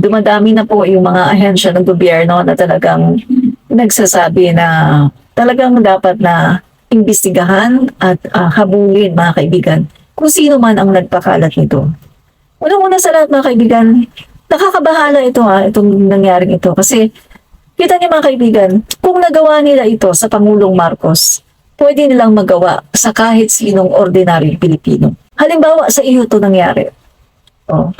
Dumadami na po yung mga ahensya ng gobyerno na talagang nagsasabi na talagang dapat na imbestigahan at habulin, mga kaibigan, kung sino man ang nagpakalat nito. Unang-una sa lahat, mga kaibigan, nakakabahala ito, itong nangyaring ito. Kasi kita niyo, mga kaibigan, kung nagawa nila ito sa Pangulong Marcos, pwede nilang magawa sa kahit sinong ordinaryong Pilipino. Halimbawa, sa iyo ito nangyari.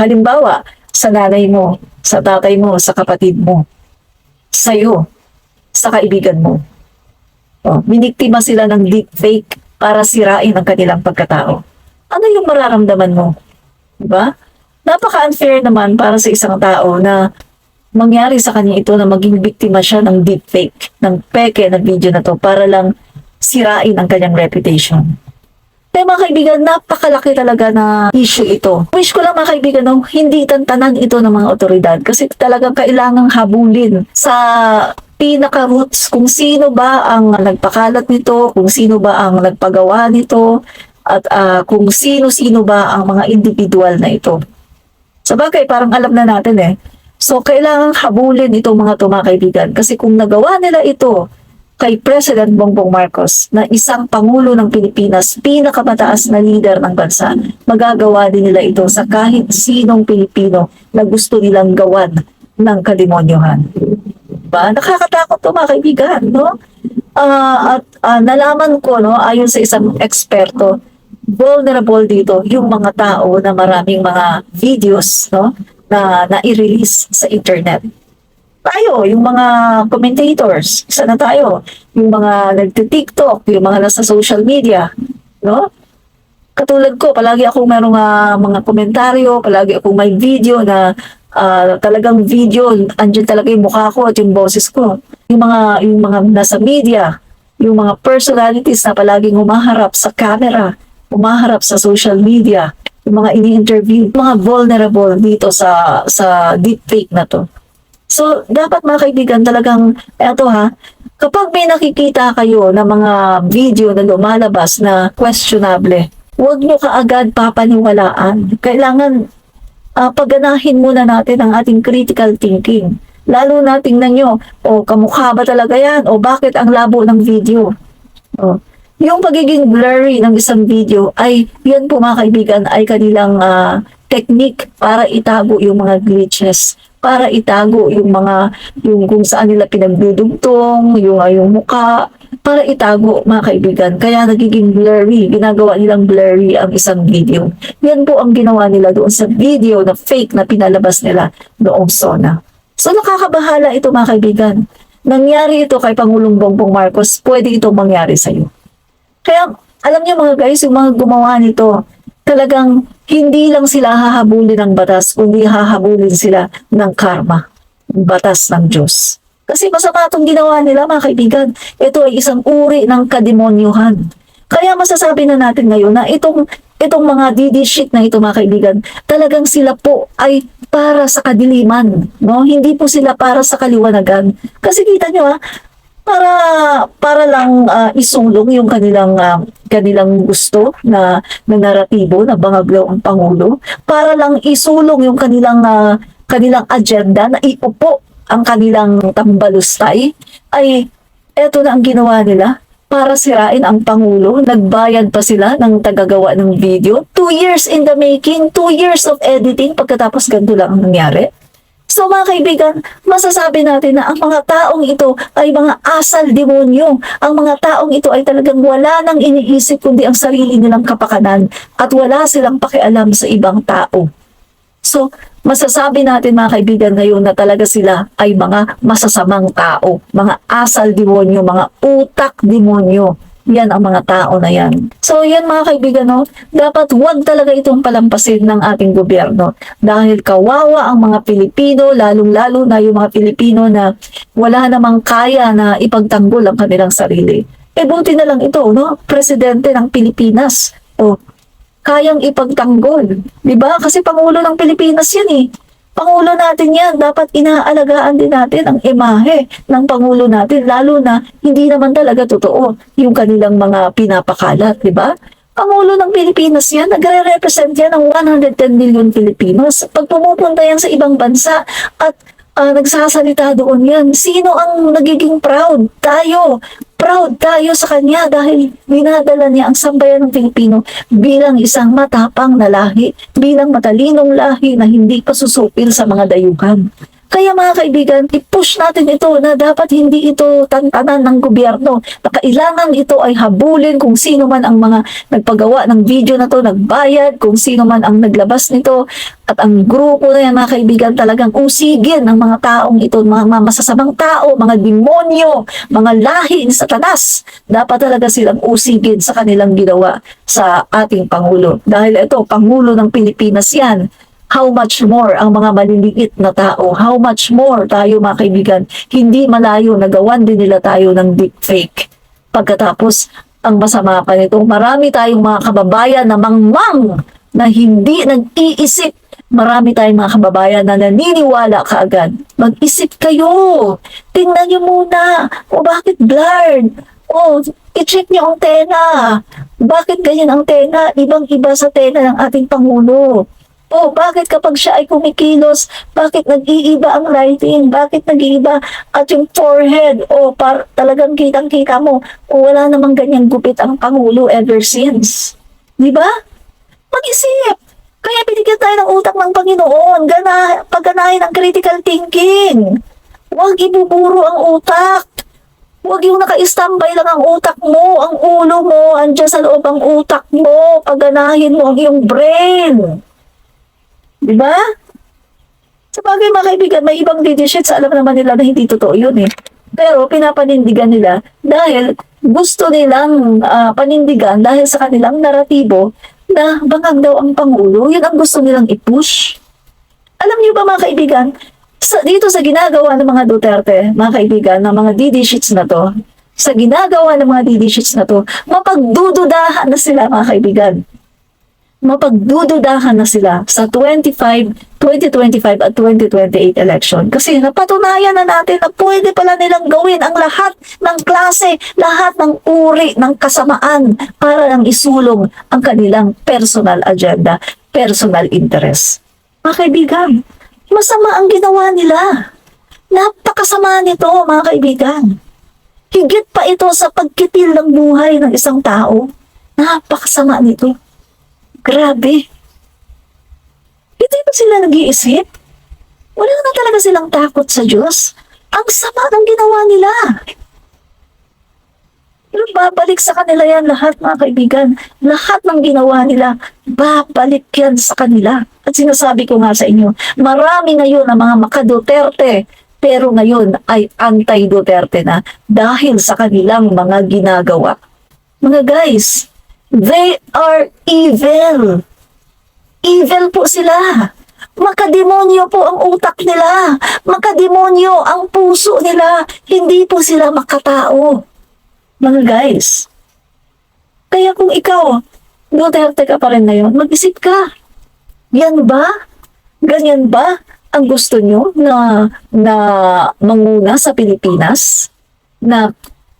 Halimbawa, sa nanay mo, sa tatay mo, sa kapatid mo, sa iyo, sa kaibigan mo. Biniktima sila ng deepfake para sirain ang kanilang pagkatao. Ano yung mararamdaman mo? Diba? Napaka-unfair naman para sa isang tao na mangyari sa kanya ito na maging biktima siya ng deepfake, ng peke na video na to para lang sirain ang kanyang reputation. Kaya mga kaibigan, napakalaki talaga na issue ito. Wish ko lang, mga kaibigan, hindi tantanan ito ng mga otoridad kasi talagang kailangang habulin sa pinaka-roots kung sino ba ang nagpakalat nito, kung sino ba ang nagpagawa nito, at kung sino-sino ba ang mga individual na ito. Sabagay, parang alam na natin eh. So, kailangang habulin itong mga to, mga kaibigan. Kasi kung nagawa nila ito kay President Bongbong Marcos na isang Pangulo ng Pilipinas, pinakamataas na leader ng bansa, magagawa din nila ito sa kahit sinong Pilipino na gusto nilang gawan ng kademonyohan. Diba? Nakakatakot to, mga kaibigan, no? At nalaman ko, no, ayon sa isang eksperto, vulnerable dito yung mga tao na maraming mga videos, no, na i-release sa internet. Tayo, yung mga commentators, isa na tayo, yung mga nagti-TikTok, yung mga nasa social media, no? Katulad ko, palagi akong merong mga komentaryo, palagi akong may video na talagang video, andyan talaga yung mukha ko at yung boses ko. Yung mga nasa media, yung mga personalities na palaging humaharap sa camera, humaharap sa social media, yung mga ini-interview, mga vulnerable dito sa deepfake na to. So, dapat, mga kaibigan, talagang, kapag may nakikita kayo na mga video na lumalabas na questionable, huwag nyo kaagad papaniwalaan. Kailangan pagganahin muna natin ang ating critical thinking. Lalo na tingnan nyo, kamukha ba talaga yan? O bakit ang labo ng video? Yung pagiging blurry ng isang video ay, yan po, mga kaibigan, ay kanilang technique para itago yung mga glitches, para itago yung kung saan nila pinagdudugtong, yung muka, para itago, mga kaibigan. Kaya nagiging blurry, ginagawa nilang blurry ang isang video. Yan po ang ginawa nila doon sa video na fake na pinalabas nila noong SONA. So nakakabahala ito, mga kaibigan. Nangyari ito kay Pangulong Bongbong Marcos, pwede itong mangyari sa iyo. Kaya alam niyo, mga guys, yung mga gumawa nito, talagang hindi lang sila hahabulin ng batas, kundi hahabulin sila ng karma, batas ng Diyos. Kasi masama itong ginawa nila, mga kaibigan. Ito ay isang uri ng kademonyuhan. Kaya masasabi na natin ngayon na itong mga DD shit na ito, mga kaibigan, talagang sila po ay para sa kadiliman, no? Hindi po sila para sa kaliwanagan. Kasi kita nyo, para lang isulong yung kanilang gusto na naratibo na bangaglaw ang Pangulo, para lang isulong yung kanilang agenda na iupo ang kanilang tambalustay, ay eto na ang ginawa nila para sirain ang Pangulo. Nagbayad pa sila ng tagagawa ng video. 2 years in the making, 2 years of editing, pagkatapos ganito lang ang nangyari. So, mga kaibigan, masasabi natin na ang mga taong ito ay mga asal demonyo. Ang mga taong ito ay talagang wala nang iniisip kundi ang sarili nilang kapakanan at wala silang pakialam sa ibang tao. So, masasabi natin, mga kaibigan, ngayon na talaga sila ay mga masasamang tao, mga asal demonyo, mga utak demonyo. Yan ang mga tao na yan. So yan, mga kaibigan, dapat huwag talaga itong palampasin ng ating gobyerno. Dahil kawawa ang mga Pilipino, lalong-lalo na yung mga Pilipino na wala namang kaya na ipagtanggol ang kanilang sarili. Buti na lang ito, Presidente ng Pilipinas. Kayang ipagtanggol. Diba? Kasi Pangulo ng Pilipinas yan eh. Pangulo natin yan, dapat inaalagaan din natin ang imahe ng Pangulo natin, lalo na hindi naman talaga totoo yung kanilang mga pinapakalat, di ba? Pangulo ng Pilipinas yan, nagre-represent yan ng 110 million Filipinos. Pag pumupunta yan sa ibang bansa at nagsasalita doon yan, sino ang nagiging proud? Tayo. Proud tayo sa kanya dahil dinadala niya ang sambayan ng Pilipino bilang isang matapang na lahi, bilang matalinong lahi na hindi pasusupil sa mga dayuhan. Kaya mga kaibigan, i-push natin ito na dapat hindi ito tantanan ng gobyerno. Na kailangan ito ay habulin kung sino man ang mga nagpagawa ng video na to, nagbayad, kung sino man ang naglabas nito. At ang grupo na yan, mga kaibigan, talagang usigin ng mga taong ito, mga masasamang tao, mga demonyo, mga lahi ni Satanas. Dapat talaga silang usigin sa kanilang ginawa sa ating Pangulo. Dahil ito, Pangulo ng Pilipinas yan. How much more ang mga maliliit na tao? How much more tayo mga kaibigan? Hindi malayo, nagawan din nila tayo ng deepfake. Pagkatapos, ang masama pa nito, marami tayong mga kababayan na mangmang na hindi nag-iisip. Marami tayong mga kababayan na naniniwala kaagad. Mag-isip kayo. Tingnan nyo muna. O bakit blurred? O, i-check nyo ang tena. Bakit ganyan ang tena? Ibang-iba sa tena ng ating Pangulo. Oh, bakit kapag siya ay kumikilos, bakit nag-iiba ang lighting? Bakit nag-iiba at yung forehead? Oh, talagang kitang-kita mo, wala namang ganyang gupit ang Pangulo ever since. Di ba? Mag-isip. Kaya binigyan tayo ng utak ng Panginoon. Pagganahin ang critical thinking. Huwag ibuburo ang utak. Huwag yung naka-standby lang ang utak mo, ang ulo mo, andyan sa loob ang utak mo. Pagganahin mo ang iyong brain. Diba? Sa bagay mga kaibigan, may ibang video sheets, alam naman nila na hindi totoo yun eh. Pero pinapanindigan nila dahil gusto nilang panindigan dahil sa kanilang naratibo na bangag daw ang Pangulo. Yun ang gusto nilang i-push. Alam niyo ba mga kaibigan, dito sa ginagawa ng mga Duterte, mga kaibigan, ng mga DD sheets na to, sa ginagawa ng mga DD sheets na to, mapagdududahan na sila mga kaibigan. Mapagdududahan na sila sa 2025 at 2028 election. Kasi napatunayan na natin na pwede pala nilang gawin ang lahat ng klase, lahat ng uri ng kasamaan para lang isulong ang kanilang personal agenda, personal interest. Mga kaibigan, masama ang ginawa nila. Napakasama nito, mga kaibigan. Higit pa ito sa pagkitil ng buhay ng isang tao. Napakasama nito. Grabe. Hindi ba sila nag-iisip? Wala na talaga silang takot sa Diyos. Ang sama ng ginawa nila. Pero babalik sa kanila yan lahat, mga kaibigan. Lahat ng ginawa nila, babalik yan sa kanila. At sinasabi ko nga sa inyo, marami ngayon ang mga maka-Duterte, pero ngayon ay anti-Duterte na dahil sa kanilang mga ginagawa. Mga guys, they are evil. Evil po sila. Makademonyo po ang utak nila. Makademonyo ang puso nila. Hindi po sila makatao. Mga guys. Kaya kung ikaw, Duterte ka pa rin ngayon, mag-isip ka. Yan ba? Ganyan ba ang gusto nyo na manguna sa Pilipinas? Na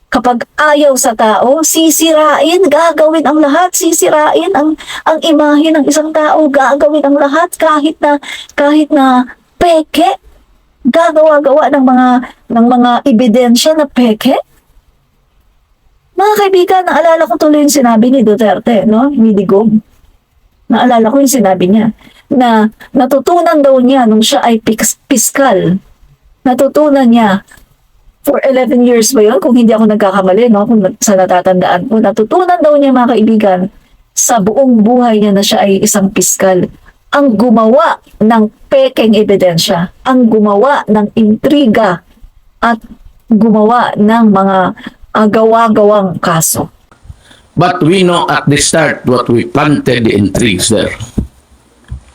kapag ayaw sa tao, sisirain, gagawin ang lahat, sisirain ang imahe ng isang tao, gagawin ang lahat kahit na peke, gagawa-gawa ng mga ebidensya na peke. Mga kaibigan, naalala ko tuloy yung sinabi ni Duterte, no? Ni Digong. Naalala ko yung sinabi niya na natutunan daw niya nung siya ay piskal. Natutunan niya for 11 years ba yun? Kung hindi ako nagkakamali, no? Kung sa natatandaan ko, natutunan daw niya mga kaibigan sa buong buhay niya na siya ay isang piskal. Ang gumawa ng pekeng ebidensya, ang gumawa ng intriga at gumawa ng mga gawa-gawang kaso. But we know at the start what we planted the intrigues there.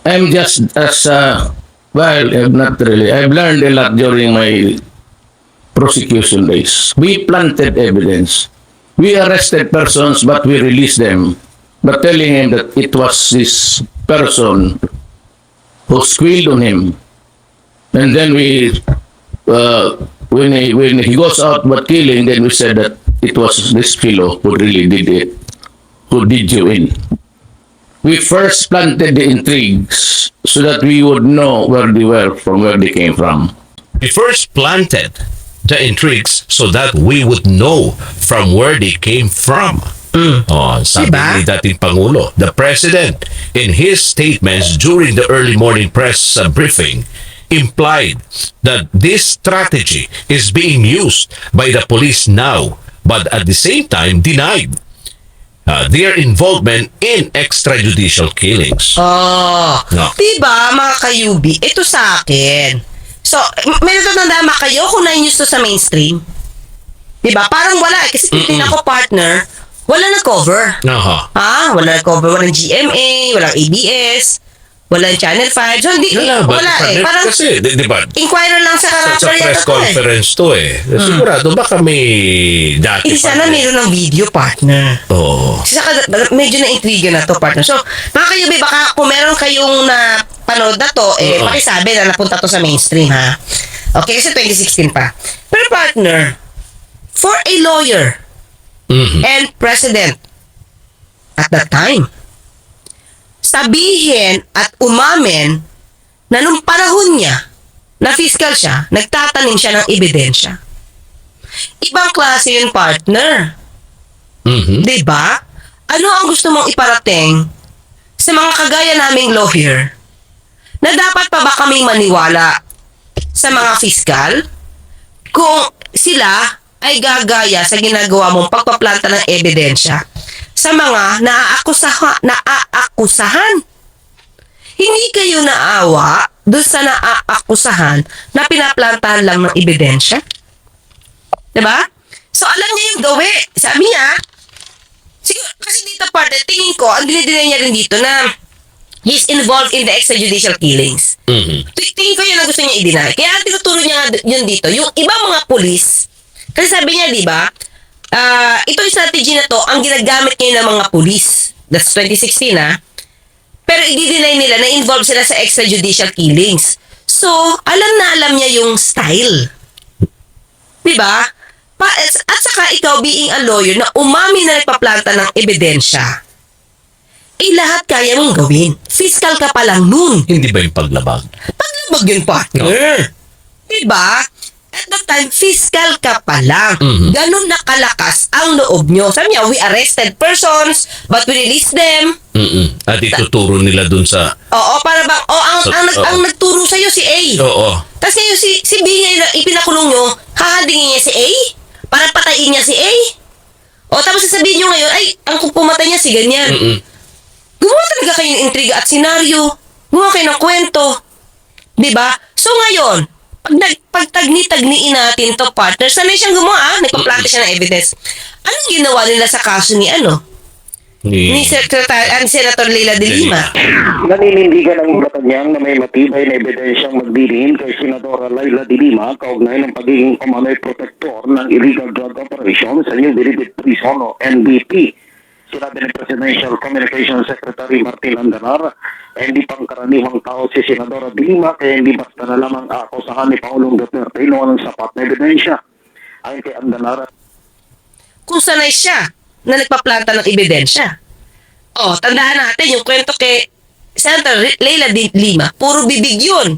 I'm just not really. I've learned a lot during my prosecution days. We planted evidence. We arrested persons, but we released them, but telling him that it was this person who squealed on him. And then when he goes out but killing, then we said that it was this fellow who really did it, who did you in. We first planted the intrigues so that we would know where they were from where they came from. We first planted the intrigues so that we would know from where they came from. Oh, sabi Diba? ni dating Pangulo, the President, in his statements during the early morning press briefing, implied that this strategy is being used by the police now, but at the same time denied their involvement in extrajudicial killings. Oh, No. diba mga kayubi, ito sa akin. So, may natatandaan ba kayo kung na-news to sa mainstream? Diba? Parang wala eh. Kasi titignan ko partner, wala nag-cover. Aha. Wala nag-cover. Walang GMA, walang ABS, walang Channel 5. So, hindi, wala eh. Parang Kasi, di ba, inquirer lang sa sa karapter press yata to eh. conference to eh. Sigurado baka may dati Hindi sana meron ng video partner. Oo. Saka medyo na-intrigue na to partner. So, mga kayubi, baka kung meron kayong na panood na to, Oo. pakisabi na napunta to sa mainstream ha. Okay, kasi 2016 pa. Pero partner, for a lawyer Mhm. and president at that time, sabihin at umamin na nung panahon niya na fiscal siya, nagtatanim siya ng ebidensya. Ibang klase yun, partner. Mhm. Diba? Ano ang gusto mong iparating sa mga kagaya naming lawyer na dapat pa ba kaming maniwala sa mga fiskal kung sila ay gagaya sa ginagawa mong pagpaplanta ng ebidensya sa mga naaakusahan? Hindi kayo naawa doon sa naaakusahan na pinaplantahan lang ng ebidensya? Diba? So, alam niya yung gawi. Sabi niya, siguro, kasi dito parte, tingin ko, ang dinidinay niya rin dito na he's involved in the extrajudicial killings. Mhm. Tingin ko yun ang gusto niya i-deny. Kaya ang tinuturo niya nga yun dito, yung ibang mga pulis, kasi sabi niya, di ba, ito yung strategy na to, ang ginagamit ngayon ng mga pulis. That's 2016, Pero i-deny nila na involved sila sa extrajudicial killings. So, alam na alam niya yung style. Di ba? At saka ikaw being a lawyer na umami na nagpaplanta ng ebidensya, lahat kaya mong gawin. Fiscal ka pa lang nun. Hindi ba yung paglabag? Paglabag yun, partner. Diba? At that time, fiscal ka pa lang. Mhm. Ganun nakalakas ang loob nyo. Sabi niya, we arrested persons, but we released them. Mhm. At ituturo nila dun sa... Oo, para bang, ang nagturo sa'yo si A. Oo. Tapos ngayon si B ngayon ipinakulong nyo, hahadingin niya si A? Para patayin niya si A? O tapos sasabihin nyo ngayon, ay, ang pumatay niya si ganyan. Mhm. Gumawa talaga kayo ng intriga at senaryo. Gumawa kayo ng kwento. Diba? So ngayon, pag tagni-tagniin natin to partner, sanay siyang gumawa, nagpaplanta siya ng evidence. Anong ginawa nila sa kaso ni ni Senator Leila de Lima? Naninindigan ang Malacanang na may matibay na ebidensyang magdidiin kay Senadora Leila de Lima kaugnay ng pagiging pamanoy protector ng illegal drug operation sa New Bilibid Prison o NBP. Sinabi ni Presidential Communications Secretary Martin Andanar, hindi pangkaraniwang tao si Senadora de Lima kaya hindi basta na lamang akusahan ni Pangulong Duterte noon ng sapat na ebidensya. Ayon kay Andanar, Kung sanay siya na nagpaplanta ng ebidensya. O, tandaan natin yung kwento kay Senator Leila de Lima, puro bibig yun.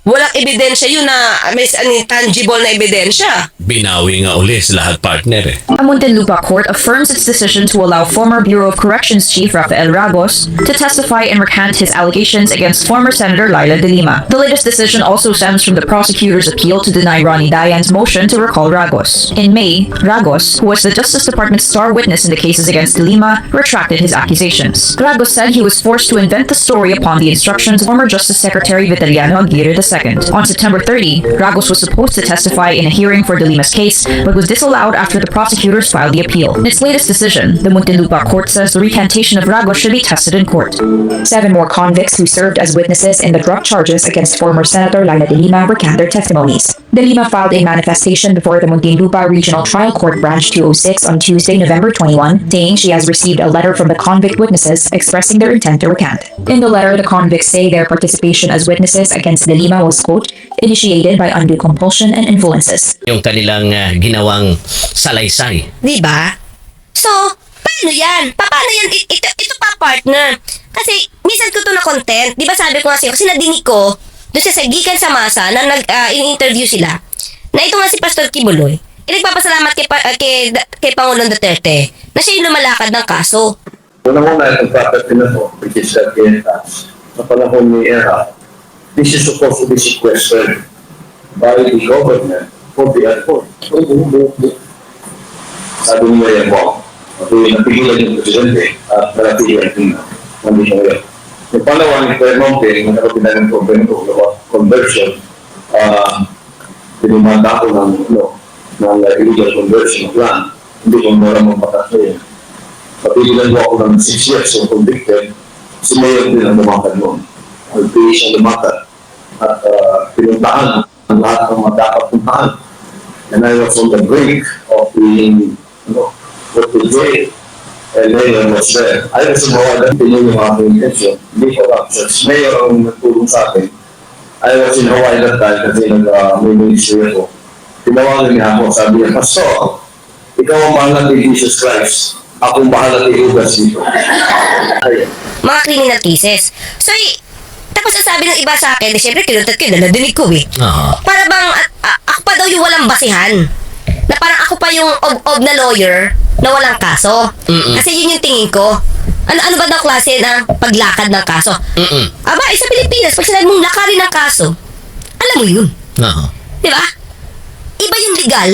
Walang ebidensya yun na may tangible na ebidensya. Binawi nga uli sa lahat partner eh. A Muntinlupa court affirms its decision to allow former Bureau of Corrections Chief Rafael Ragos to testify and recant his allegations against former Senator Leila de Lima. The latest decision also stems from the prosecutor's appeal to deny Ronnie Dayan's motion to recall Ragos. In May, Ragos, who was the Justice Department's star witness in the cases against de Lima, retracted his accusations. Ragos said he was forced to invent the story upon the instructions of former Justice Secretary Vitaliano Aguirre II. On September 30, Ragos was supposed to testify in a hearing for de Lima's case, but was disallowed after the prosecutors filed the appeal. In its latest decision, the Muntinlupa court says the recantation of Ragos should be tested in court. 7 more convicts who served as witnesses in the drug charges against former Senator Leila de Lima recant their testimonies. De Lima filed a manifestation before the Muntinlupa Regional Trial Court Branch 206 on Tuesday, November 21, saying she has received a letter from the convict witnesses expressing their intent to recant. In the letter, the convicts say their participation as witnesses against de Lima was, quote, initiated by undue compulsion and influences. Yung kanilang ginawang salaysay. Diba? So, Paano yan? Paano yan? Ito pa, partner. Kasi, minsan ko to na content. Di ba sabi ko nga sa'yo, kasi nadinig ko, doon sa Gikan sa Masa, na in-interview sila, na ito nga si Pastor Kibuloy, nagpapasalamat kay Pangulong Duterte, na siya yung lumalakad ng kaso. Una-una, itong property na to, which is that Pientas, sa panahon ni ERA, this is supposed to be sequestered by the government for the airport. Sabi mo yan po, napigilan yung presidente at narapigilan yung kondisyon ngayon. Yung palawa ni Kuya Monte, nakapinagan ko conversion, pinimanda ko ng illegal conversion of land. Hindi ko mara magpatas na yun. Papigilan ko ako ng 6 years yung convicted, si Mayor din ang lumakad noon. Al-Pay siya lumakad at pinuntahan ang lahat ng mga dapat puntahan. And I was on the brink of being, put to jail. And Mayor was there. I was mawalan din yung aking intention. Hindi ko lang. Si Mayor ang nagtulong sa akin. I was in Hawaii that time kasi may ministry ako. Tinawagan niya ako, sabi niya, Pastor, ikaw ang bahala kay Jesus Christ. Akong bahala kay Judas dito. Ayun. Mga criminal cases. So, tapos ang sabi ng iba sa akin, siyempre, kinuntat ko yun, nadinig ko eh. Para bang, ako pa daw yung walang basihan. Na parang ako pa yung of na lawyer na walang kaso. Kasi yun yung tingin ko. Ano ba daw klase ng paglakad ng kaso? Aba, sa Pilipinas, pag sinabi mong lakarin ng kaso, alam mo yun. Di ba? Iba yung legal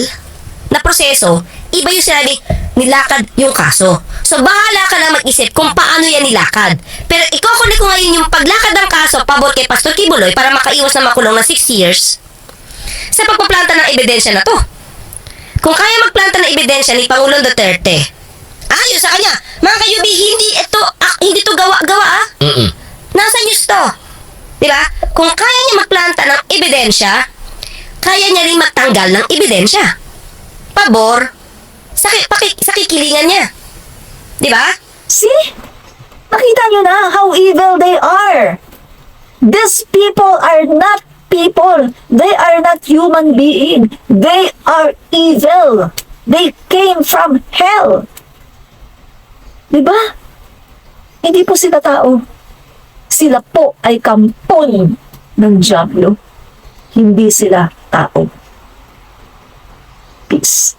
na proseso, iba yung sinabi, nilakad yung kaso. So, bahala ka na mag-isip kung paano yan nilakad. Pero ikukunin ko ngayon yung paglakad ng kaso pabor kay Pastor Kibuloy para makaiwas na makulong na 6 years sa pagpaplanta ng ebidensya na to. Kung kaya magplanta ng ebidensya ni Pangulong Duterte, ayos sa kanya. Mga kayubi, hindi to gawa-gawa ah. Nasa news to. Diba? Kung kaya niya magplanta ng ebidensya, kaya niya rin magtanggal ng ebidensya. Pabor sa kikilingan niya. Diba? See? Nakita nyo na how evil they are. These people are not people. They are not human being. They are evil. They came from hell. Diba? Hindi po sila tao. Sila po ay kampon ng Diablo. Hindi sila tao. Peace.